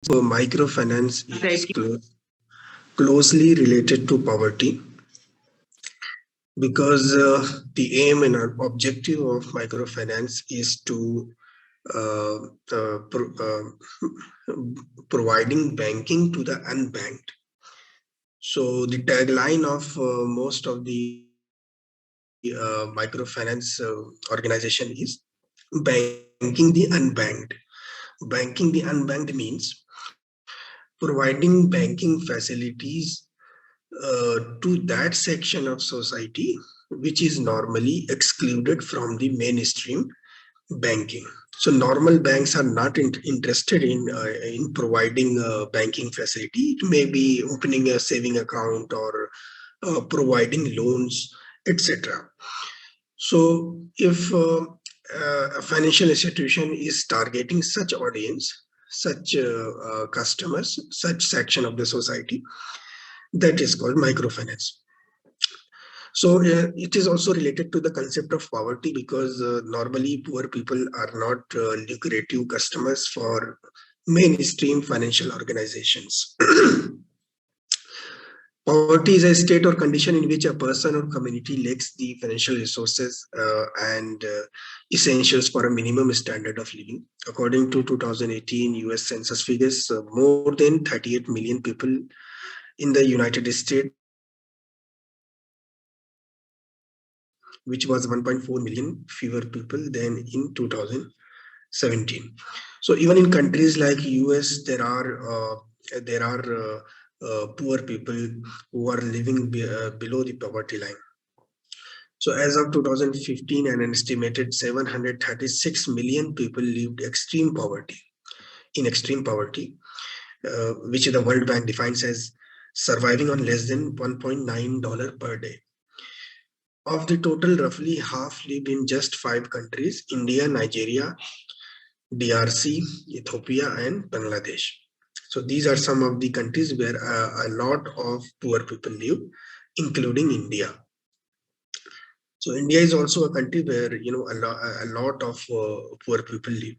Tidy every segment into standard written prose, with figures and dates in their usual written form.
Microfinance is closely related to poverty because the aim and objective of microfinance is to uh, uh, pro- providing banking to the unbanked. So the tagline of most of the microfinance organization is banking the unbanked. Banking the unbanked means providing banking facilities to that section of society which is normally excluded from the mainstream banking. So normal banks are not interested in providing a banking facility. It may be opening a saving account or providing loans, etc. So if a financial institution is targeting such audience, such customers, such section of the society, that is called microfinance. So it is also related to the concept of poverty because normally poor people are not lucrative customers for mainstream financial organizations. Poverty is a state or condition in which a person or community lacks the financial resources and essentials for a minimum standard of living. According to 2018 US Census figures, more than 38 million people in the United States which was 1.4 million fewer people than in 2017. So even in countries like US, there are poor people who are living below the poverty line. So as of 2015, an estimated 736 million people lived in extreme poverty, which the World Bank defines as surviving on less than $1.9 per day. Of the total, roughly half lived in just 5 countries: India, Nigeria, DRC, Ethiopia, and Bangladesh. So these are some of the countries where a lot of poor people live, including India. So India is also a country where a lot of poor people live.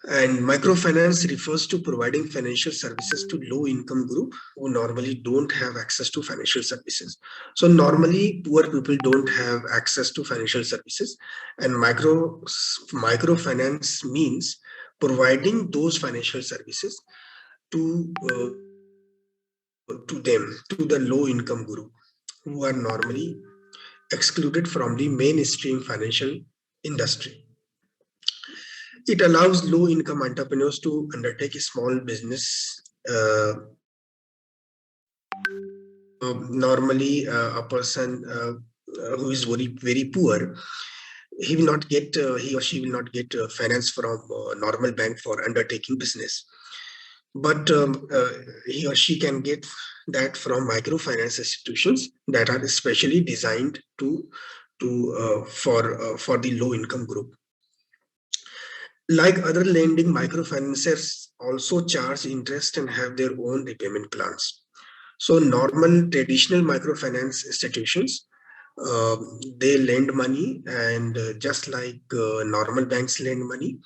And microfinance refers to providing financial services to low income group who normally don't have access to financial services. So normally poor people don't have access to financial services, and microfinance means providing those financial services to to the low income group who are normally excluded from the mainstream financial industry. It allows low income entrepreneurs to undertake a small business. Normally, a person who is very poor, he or she will not get finance from normal bank for undertaking business. But he or she can get that from microfinance institutions that are especially designed for the low income group. Like other lending, microfinanciers also charge interest and have their own repayment plans. So normal traditional microfinance institutions, they lend money, and just like normal banks lend money,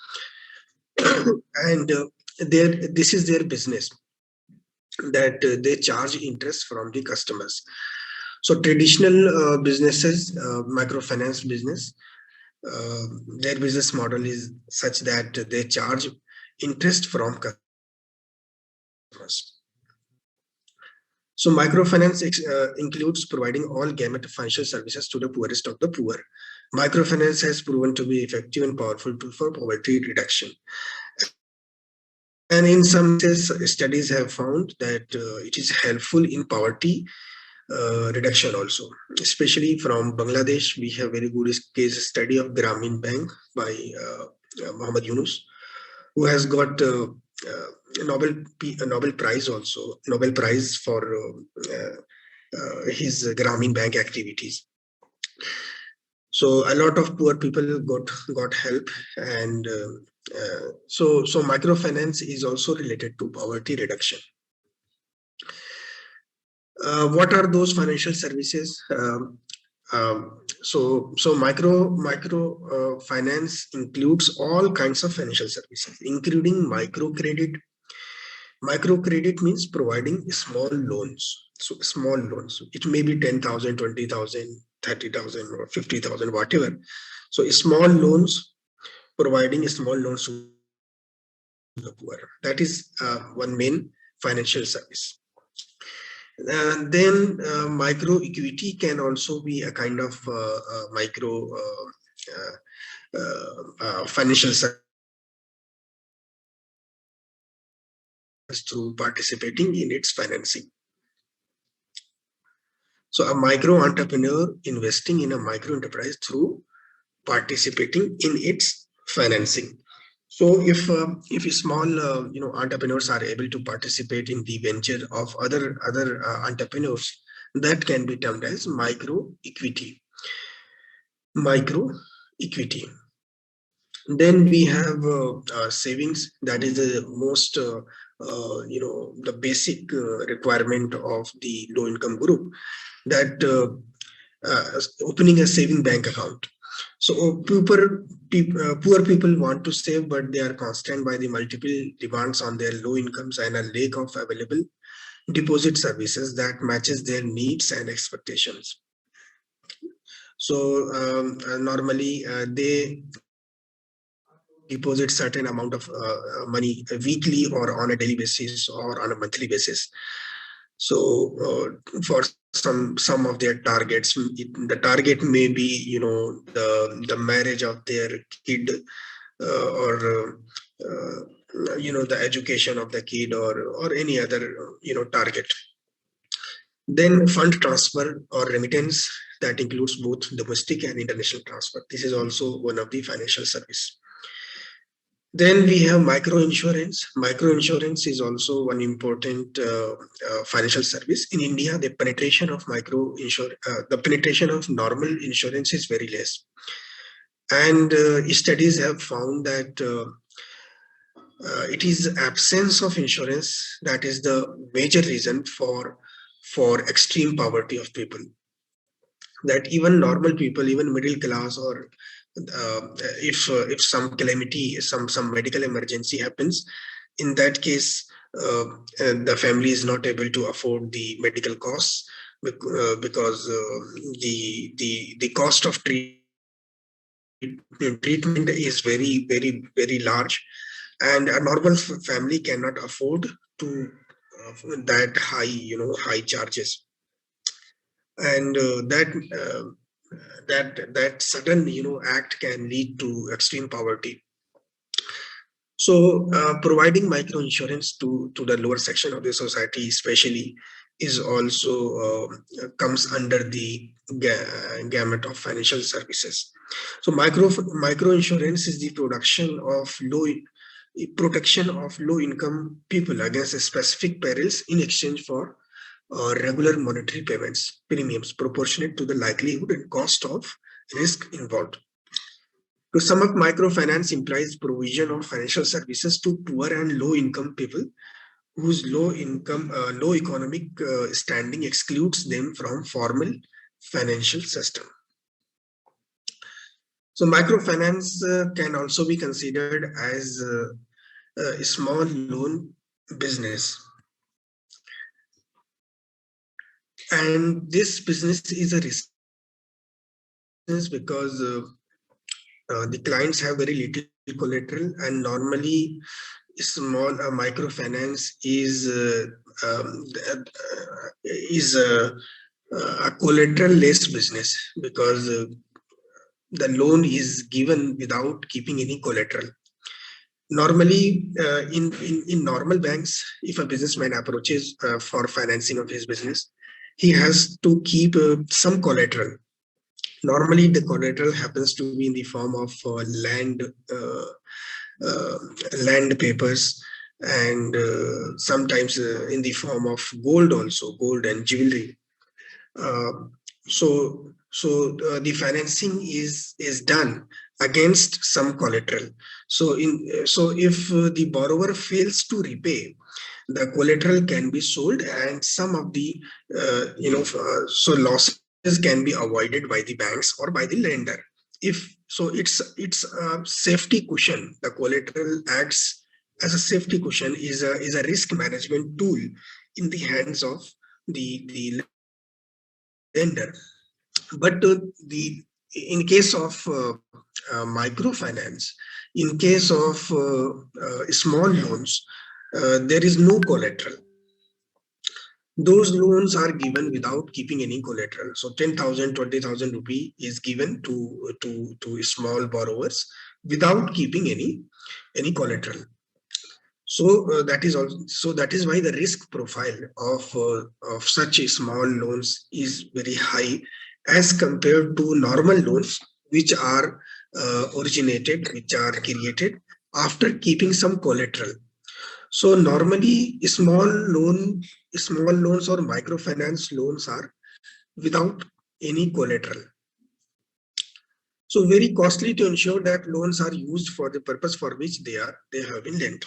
and this is their business, that they charge interest from the customers. So traditional businesses, microfinance business, uh, their business model is such that they charge interest from customers. So microfinance includes providing all gamut of financial services to the poorest of the poor. Microfinance has proven to be effective and powerful tool for poverty reduction. And in some cases, studies have found that it is helpful in poverty reduction also. Especially from Bangladesh, we have very good case study of Grameen Bank by Muhammad Yunus, who has got Nobel Prize also, Nobel Prize for his Grameen Bank activities. So a lot of poor people got help, and so microfinance is also related to poverty reduction. What are those financial services? So micro finance includes all kinds of financial services, including microcredit, Microcredit means providing small loans. So small loans. It may be 10,000, 20,000, 30,000, or 50,000, whatever. So small loans, providing small loans to the poor. That is one main financial service. Then micro equity can also be a kind of micro financial service through participating in its financing. So a micro entrepreneur investing in a micro enterprise through participating in its financing. So if small entrepreneurs are able to participate in the venture of other entrepreneurs, that can be termed as micro equity. Micro equity. Then we have savings. That is the most the basic requirement of the low income group. That opening a saving bank account. So poor people want to save, but they are constrained by the multiple demands on their low incomes and a lack of available deposit services that matches their needs and expectations. So normally they deposit certain amount of money weekly or on a daily basis or on a monthly basis. So for some of their targets, the target may be the marriage of their kid, or the education of the kid, or any other target. Then fund transfer or remittance, that includes both domestic and international transfer. This is also one of the financial service. Then we have micro insurance. Micro insurance is also one important financial service. In India, the penetration of normal insurance is very less. And studies have found that it is absence of insurance that is the major reason for extreme poverty of people. That even normal people, even middle class, or if some calamity, some medical emergency happens, in that case, the family is not able to afford the medical costs, because the cost of treatment is very large, and a normal family cannot afford to that high charges. And that sudden act can lead to extreme poverty. So providing micro insurance to the lower section of the society especially is also comes under the gamut of financial services. So micro insurance is the protection of low income people against specific perils in exchange for regular monetary premiums proportionate to the likelihood and cost of risk involved. To sum up, microfinance implies provision of financial services to poor and low income people whose low economic standing excludes them from formal financial system. So microfinance can also be considered as a small loan business. And this business is a risky business because the clients have very little collateral, and normally microfinance is a collateral-less business, because the loan is given without keeping any collateral. Normally, in normal banks, if a businessman approaches for financing of his business, he has to keep some collateral. Normally, the collateral happens to be in the form of uh, uh, land papers, and sometimes in the form of gold, also gold and jewelry. Uh, so the financing is done against some collateral. So if the borrower fails to repay, the collateral can be sold, and some of the so losses can be avoided by the banks or by the lender. If so, it's a safety cushion. The collateral acts as a safety cushion is a risk management tool in the hands of the lender. But the in case of microfinance, in case of small loans, there is no collateral. Those loans are given without keeping any collateral. So 10,000, 20,000 rupee is given to small borrowers without keeping any collateral. So that is why the risk profile of such a small loans is very high as compared to normal loans, which are originated, which are created after keeping some collateral. So normally small loans or microfinance loans are without any collateral. So very costly to ensure that loans are used for the purpose for which they have been lent.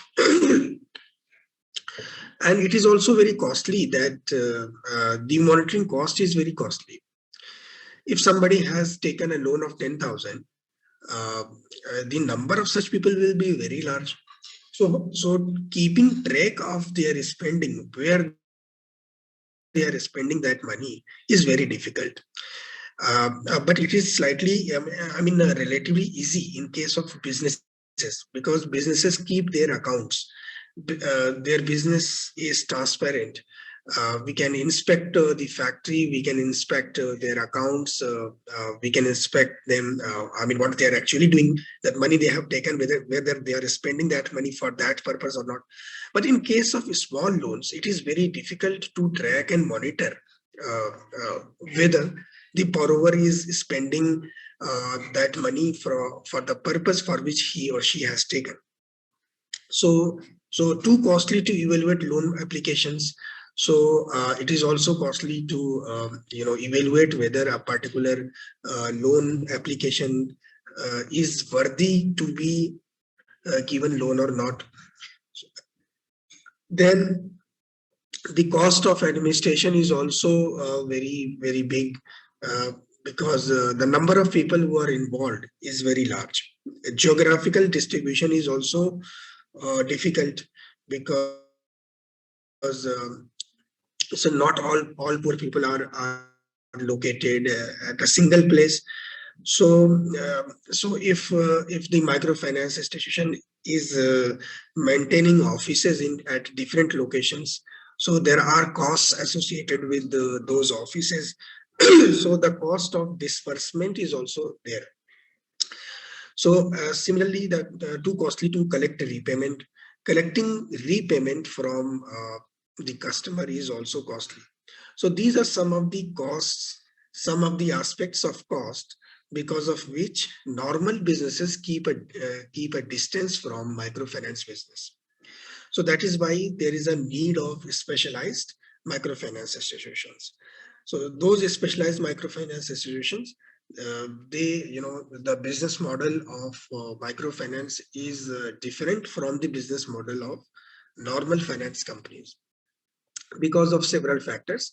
And it is also very costly that the monitoring cost is very costly. If somebody has taken a loan of 10,000, the number of such people will be very large. So keeping track of their spending, where they are spending that money, is very difficult. But it is slightly, relatively easy in case of businesses, because businesses keep their accounts. Their business is transparent. We can inspect the factory, we can inspect their accounts, we can inspect them, what they are actually doing, that money they have taken, whether they are spending that money for that purpose or not. But in case of small loans, it is very difficult to track and monitor uh, uh, whether the borrower is spending that money for the purpose for which he or she has taken. So, so too costly to evaluate loan applications. So it is also costly to evaluate whether a particular loan application is worthy to be given loan or not. Then the cost of administration is also very big, uh, because the number of people who are involved is very large. Geographical distribution is also difficult, because so not all poor people are located at a single place. So so if the microfinance institution is maintaining offices in at different locations, so there are costs associated with those offices. So the cost of disbursement is also there. So similarly, that too costly to collect repayment. Collecting repayment from the customer is also costly. So these are some of the costs, some of the aspects of cost, because of which normal businesses keep a distance from microfinance business. So that is why there is a need of specialized microfinance institutions. So those specialized microfinance institutions, the business model of microfinance is different from the business model of normal finance companies because of several factors.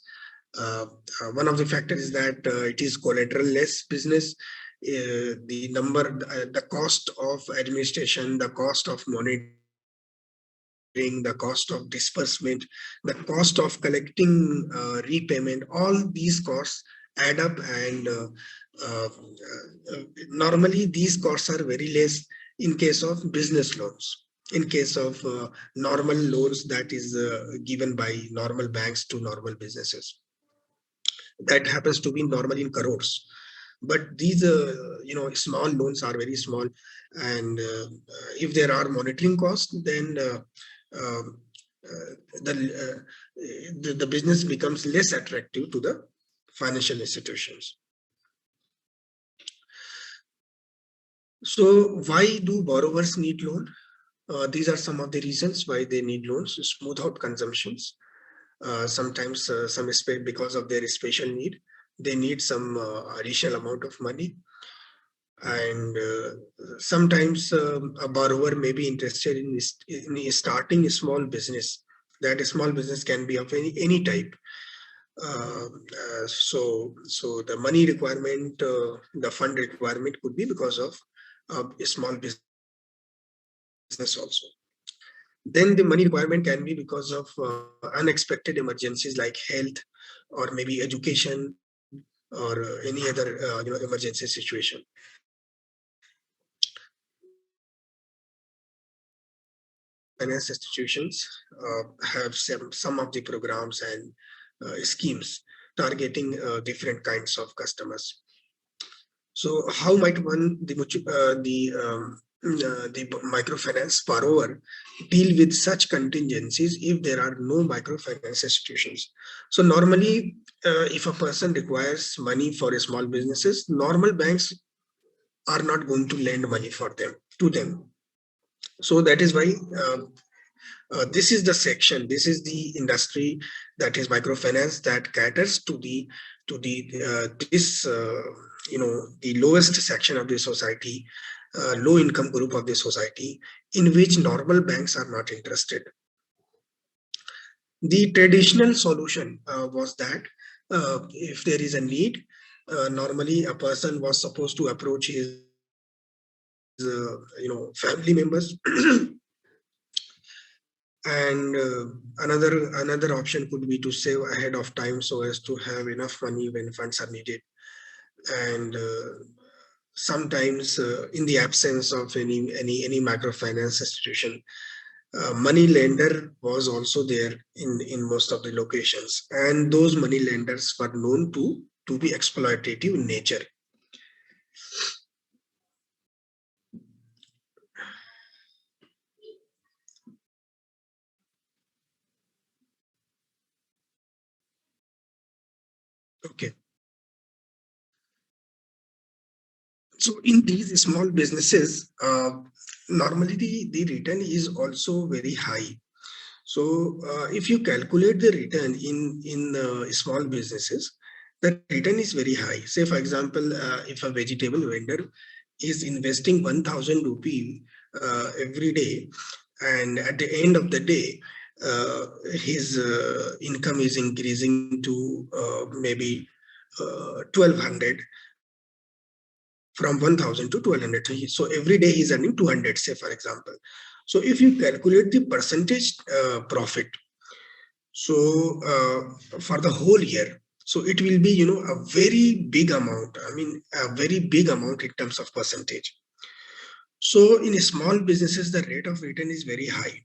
Uh, One of the factors is that it is collateral less business. The cost of administration, the cost of monitoring, the cost of disbursement, the cost of collecting repayment, all these costs add up, and uh, normally these costs are very less in case of business loans. In case of normal loans that is given by normal banks to normal businesses, that happens to be normally in crores. But these small loans are very small, and if there are monitoring costs, then um, the, the business becomes less attractive to the financial institutions. So why do borrowers need loan? These are some of the reasons why they need loans: to smooth out consumptions. Sometimes because of their special need, they need some additional amount of money. And sometimes a borrower may be interested in starting a small business. That small business can be of any type. So the money requirement, the fund requirement could be because of a small business also. Then the money requirement can be because of unexpected emergencies like health or maybe education or any other emergency situation. Microfinance institutions have some of the programs and schemes targeting different kinds of customers. So, how might one the microfinance borrower deal with such contingencies if there are no microfinance institutions? So, normally, if a person requires money for a small businesses, normal banks are not going to lend money for them to them. So that is why this is the section, this is the industry, that is microfinance, that caters to the this the lowest section of the society, low income group of the society, in which normal banks are not interested. The traditional solution was that if there is a need, normally a person was supposed to approach his family members and another option could be to save ahead of time so as to have enough money when funds are needed. And sometimes in the absence of any microfinance institution, money lender was also there in most of the locations, and those money lenders were known to be exploitative in nature. Okay, so in these small businesses, normally the return is also very high. So if you calculate the return in small businesses, the return is very high. Say for example, if a vegetable vendor is investing 1,000 rupee every day, and at the end of the day, his income is increasing to maybe 1,200, from 1,000 to 1,200. So every day he's earning 200, say for example. So if you calculate the percentage profit, so for the whole year, so it will be a very big amount. I mean, a very big amount in terms of percentage. So in small businesses, the rate of return is very high.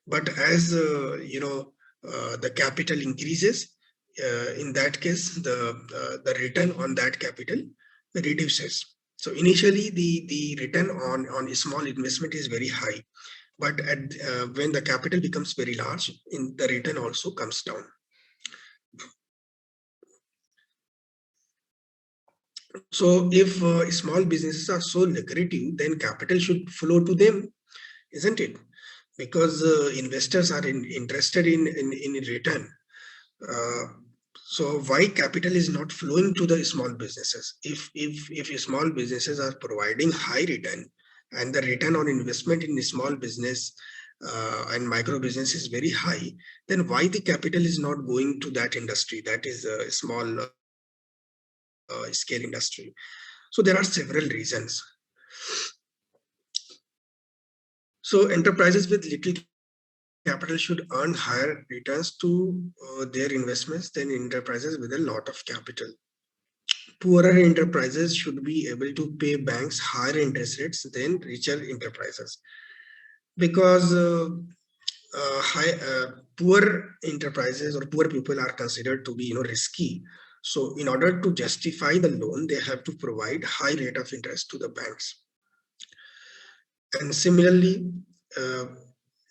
But as the capital increases, in that case, the return on that capital reduces. So initially, the return on a small investment is very high, but when the capital becomes very large, in the return also comes down. So if small businesses are so lucrative, then capital should flow to them, isn't it? Because investors are interested in return. Uh, so why capital is not flowing to the small businesses? If small businesses are providing high return, and the return on investment in small business and micro business is very high, then why the capital is not going to that industry, that is a small scale industry? So there are several reasons. So enterprises with little capital should earn higher returns to their investments than enterprises with a lot of capital. Poorer enterprises should be able to pay banks higher interest rates than richer enterprises, because poor enterprises or poor people are considered to be risky. So in order to justify the loan, they have to provide high rate of interest to the banks. And similarly, uh,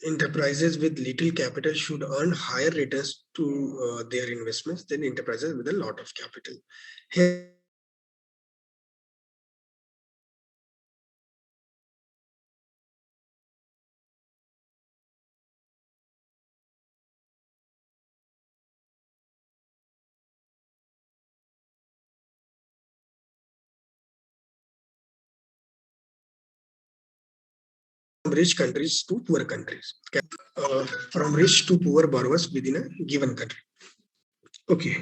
enterprises with little capital should earn higher returns to their investments than enterprises with a lot of capital. Hence, rich countries to poor countries, from rich to poor borrowers within a given country. Okay.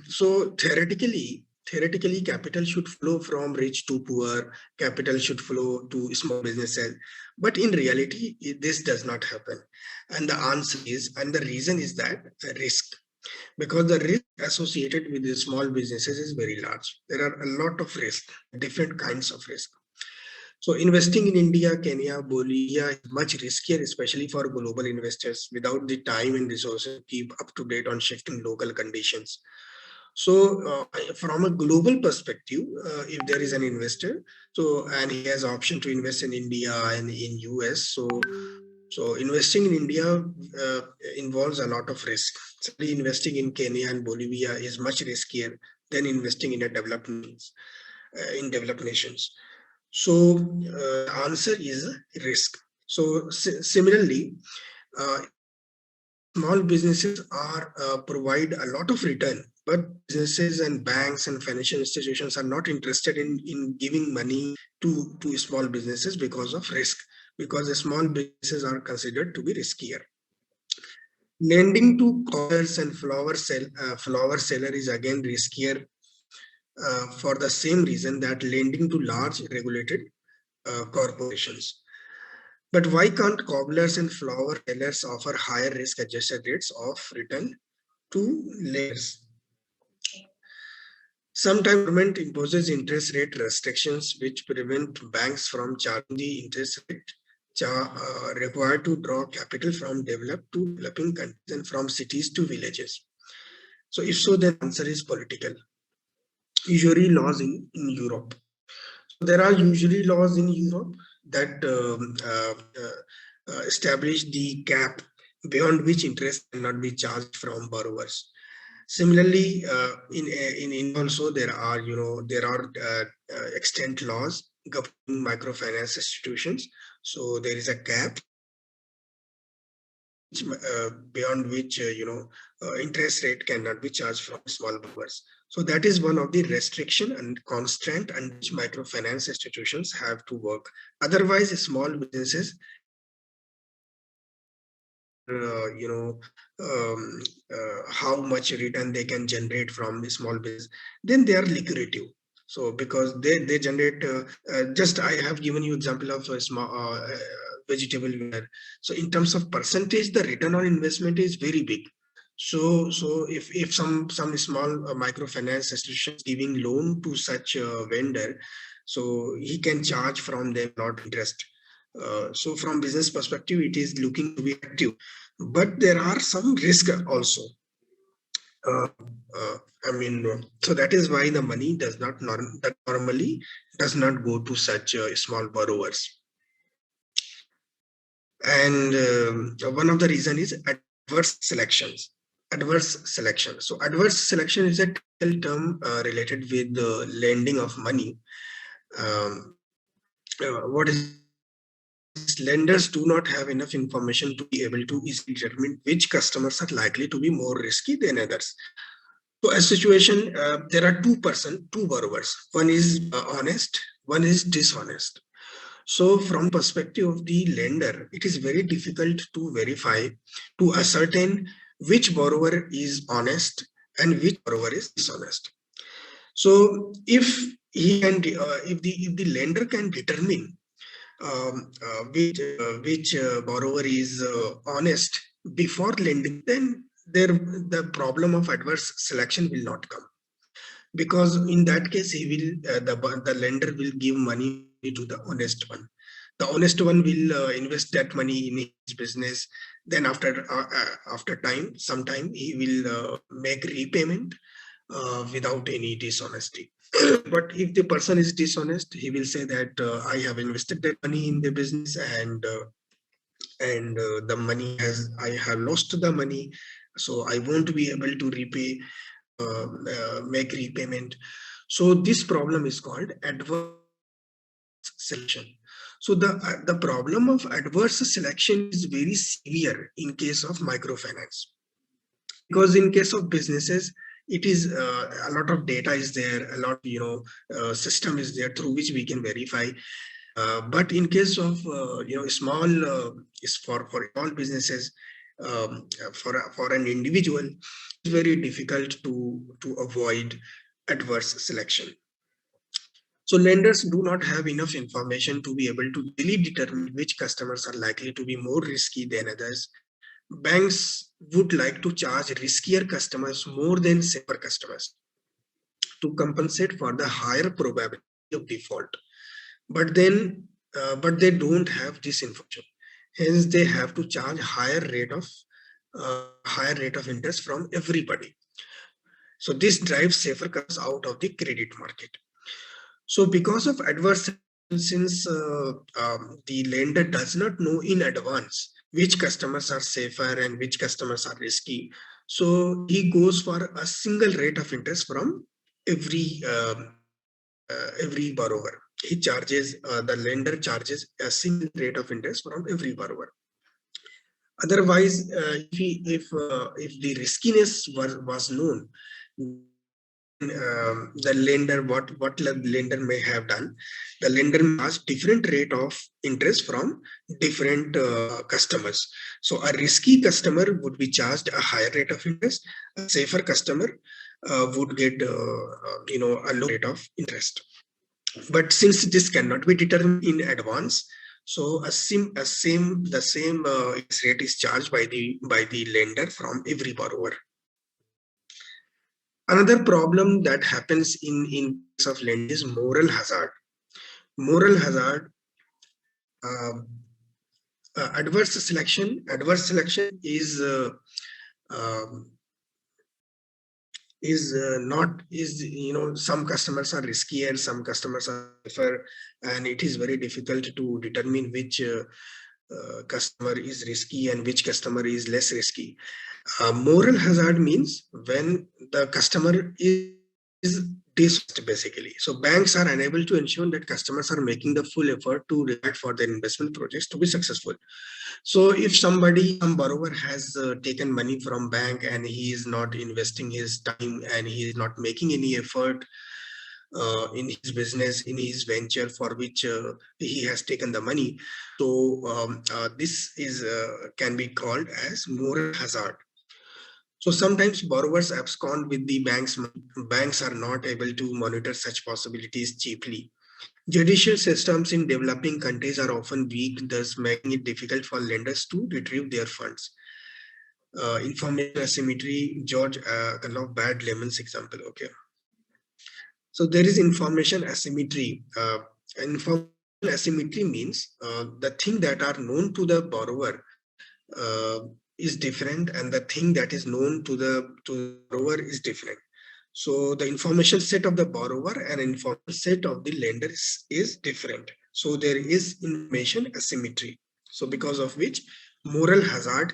So theoretically, capital should flow from rich to poor. Capital should flow to small businesses, but in reality, this does not happen. And the answer is, and the reason is that risk, because the risk associated with the small businesses is very large. There are a lot of risk, different kinds of risk. So investing in India, Kenya, Bolivia is much riskier, especially for global investors without the time and resources to keep up to date on shifting local conditions. So, from a global perspective, if there is an investor, so and he has option to invest in India and in US, so investing in India involves a lot of risk. Certainly, investing in Kenya and Bolivia is much riskier than investing in a developed nations. So, the answer is risk. So, similarly, small businesses are provide a lot of return, but businesses and banks and financial institutions are not interested in giving money to small businesses because of risk, because the small businesses are considered to be riskier. Lending to cobblers and flower seller is again riskier for the same reason that lending to large regulated corporations. But why can't cobblers and flower sellers offer higher risk adjusted rates of return to lenders? Sometimes government imposes interest rate restrictions which prevent banks from charging the interest rate required to draw capital from developed to developing countries and from cities to villages. So if so, then the answer is political. Usually laws in Europe. So there are usually laws in Europe that establish the cap beyond which interest cannot be charged from borrowers. Similarly, in India also there are extant laws governing microfinance institutions. So there is a cap beyond which interest rate cannot be charged from small borrowers. So that is one of the restriction and constraint and which microfinance institutions have to work. Otherwise, small businesses you know how much return they can generate from the small business, then they are lucrative. So because they generate just I have given you example of a small vegetable where, so in terms of percentage the return on investment is very big. So if some small microfinance institution is giving loan to such a vendor, so he can charge from them a lot of interest. So from business perspective, it is looking to be active, but there are some risk also. Uh, I mean, so that is why the money does not that normally does not go to such small borrowers. And one of the reason is adverse selections. Adverse selection. So adverse selection is a technical term related with the lending of money. Um, what is lenders do not have enough information to be able to easily determine which customers are likely to be more risky than others. So a situation, there are two borrowers. One is honest, one is dishonest. So from perspective of the lender, it is very difficult to verify, to ascertain which borrower is honest and which borrower is dishonest. So if the lender can determine which borrower is honest before lending, then the problem of adverse selection will not come, because in that case he will the lender will give money to the honest one. The honest one will invest that money in his business. Then after some time he will make repayment without any dishonesty. But if the person is dishonest, he will say that I have invested that money in the business, and the money has I have lost the money, so I won't be able to make repayment. So this problem is called adverse selection. So the problem of adverse selection is very severe in case of microfinance, because in case of businesses it is a lot of data is there, a lot system is there through which we can verify. But in case of small is for small businesses, for an individual, it's very difficult to avoid adverse selection. So lenders do not have enough information to be able to really determine which customers are likely to be more risky than others. Banks would like to charge riskier customers more than safer customers to compensate for the higher probability of default. But then, but they don't have this information. Hence, they have to charge higher rate of interest from everybody. So this drives safer customers out of the credit market. So because of adverse selection, since the lender does not know in advance which customers are safer and which customers are risky, so he goes for a single rate of interest from every borrower. The lender charges a single rate of interest from every borrower. Otherwise, if the riskiness was known, the lender what the lender may have done, the lender may charge different rate of interest from different customers. So a risky customer would be charged a higher rate of interest. A safer customer would get a low rate of interest. But since this cannot be determined in advance, so the same rate is charged by the lender from every borrower. Another problem that happens in case of lending is moral hazard. Moral hazard, uh, adverse selection. Adverse selection um, is not is some customers are riskier, some customers are safer, and it is very difficult to determine which customer is risky and which customer is less risky. Moral hazard means when the customer is dishonest, basically. So banks are unable to ensure that customers are making the full effort to reward for their investment projects to be successful. So if some borrower has taken money from bank and he is not investing his time and he is not making any effort in his business, in his venture for which he has taken the money, so this is can be called as moral hazard. So sometimes borrowers abscond with the bank's money. Banks are not able to monitor such possibilities cheaply. Judicial systems in developing countries are often weak, thus making it difficult for lenders to retrieve their funds. Information asymmetry, George, kind of bad lemons example. Okay. So there is information asymmetry. Information asymmetry means the thing that are known to the borrower uh, is different, and the thing that is known to the borrower is different. So the information set of the borrower and information set of the lender is different. So there is information asymmetry. So because of which moral hazard,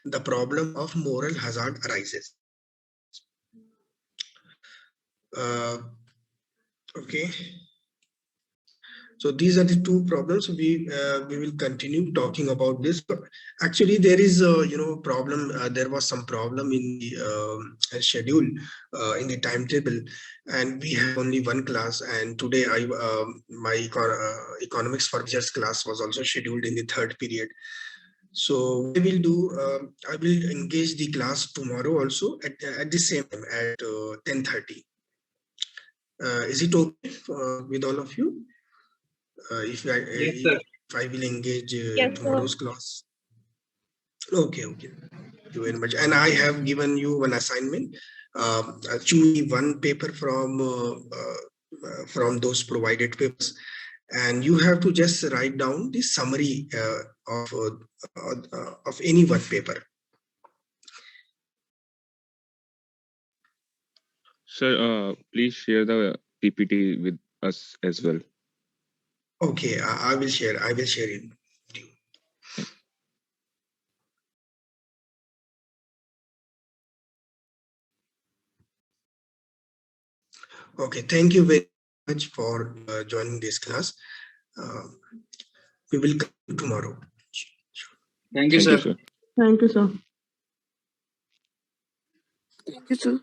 the problem of moral hazard arises. Okay. So these are the two problems. We will continue talking about this. But actually, there is a problem. There was some problem in the schedule in the timetable, and we have only one class. And today, my economics for teachers class was also scheduled in the third period. So what I will do, I will engage the class tomorrow also at the same time at 10:30. Is it okay with all of you? Yes, sir. If I will engage Yes, sir. tomorrow's class. Okay. Thank you very much. And I have given you one assignment. Choose one paper from those provided papers, and you have to just write down the summary of any one paper. Sir, please share the PPT with us as well. Okay, I will share. I will share it. Okay, thank you very much for joining this class. We will come tomorrow. Thank you, Thank you, sir. sir. Thank you, sir. Thank you, sir.